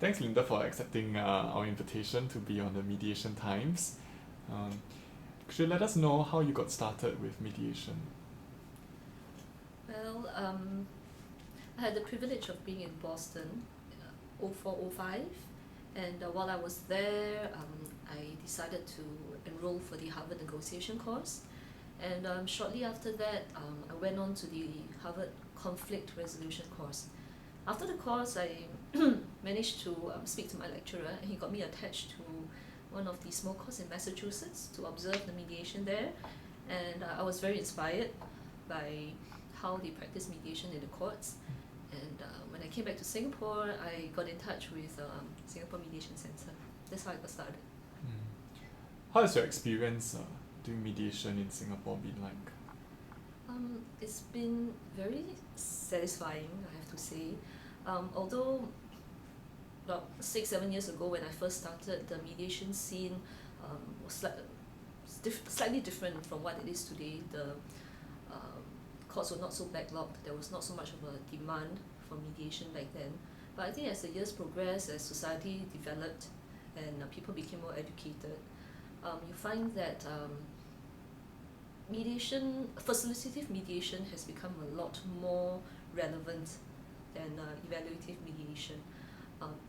Thanks, Linda, for accepting our invitation to be on the Mediation Times. Could you let us know how you got started with mediation? Well, I had the privilege of being in Boston, 0405, and while I was there, I decided to enroll for the Harvard negotiation course, and shortly after that, I went on to the Harvard conflict resolution course. After the course, I managed to speak to my lecturer, and he got me attached to one of the small courts in Massachusetts to observe the mediation there, and I was very inspired by how they practice mediation in the courts. And when I came back to Singapore, I got in touch with Singapore Mediation Centre. That's how I got started. How has your experience doing mediation in Singapore been like? It's been very satisfying, I have to say. Although about 6-7 years ago when I first started, the mediation scene was slightly different from what it is today. The courts were not so backlogged, there was not so much of a demand for mediation back then. But I think as the years progressed, as society developed and people became more educated, you find that mediation, facilitative mediation has become a lot more relevant than evaluative mediation.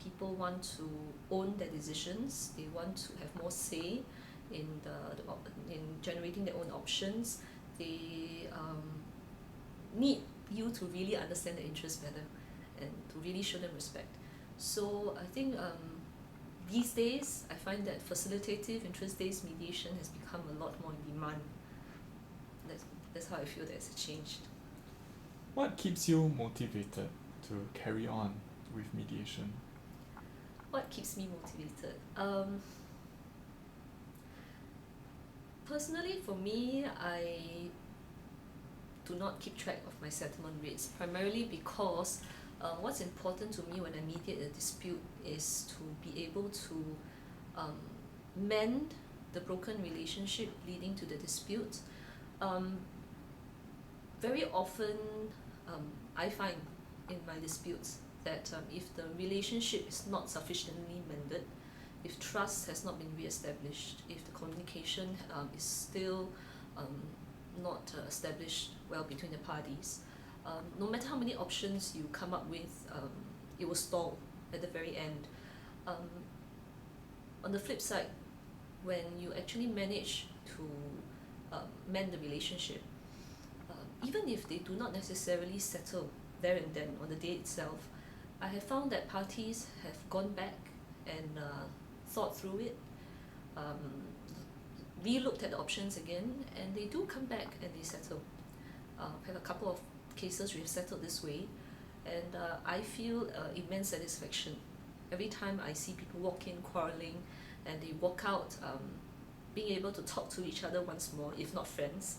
People want to own their decisions, they want to have more say in in generating their own options. They need you to really understand their interests better and to really show them respect. So I think these days I find that facilitative interest-based mediation has become a lot more in demand. That's how I feel there's a change. What keeps you motivated to carry on with mediation? What keeps me motivated? Personally, for me, I do not keep track of my settlement rates, primarily because what's important to me when I mediate a dispute is to be able to mend the broken relationship leading to the dispute. Very often, I find in my disputes that if the relationship is not sufficiently mended, if trust has not been re-established, if the communication is still not established well between the parties, no matter how many options you come up with, it will stall at the very end. On the flip side, when you actually manage to mend the relationship, even if they do not necessarily settle there and then on the day itself, I have found that parties have gone back and thought through it, re-looked at the options again, and they do come back and they settle. Have a couple of cases we have settled this way, and I feel immense satisfaction every time I see people walk in quarreling and they walk out being able to talk to each other once more, if not friends.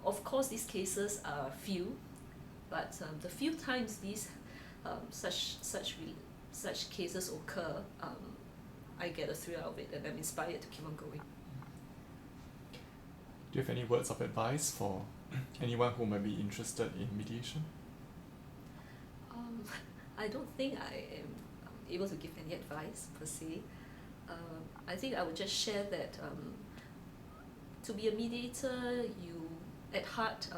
Of course, these cases are few, but the few times these such cases occur, I get a thrill out of it, and I'm inspired to keep on going. Do you have any words of advice for anyone who might be interested in mediation? I don't think I am able to give any advice per se. I think I would just share that to be a mediator, you at heart,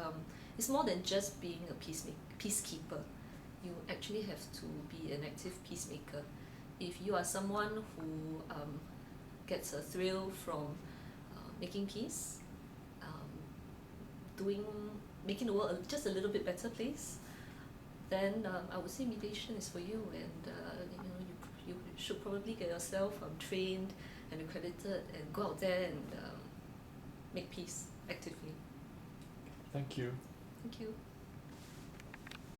it's more than just being a peacekeeper. You actually have to be an active peacemaker. If you are someone who gets a thrill from making peace, making the world just a little bit better place, then I would say mediation is for you, and you should probably get yourself trained and accredited and go out there and make peace actively. Thank you. Thank you.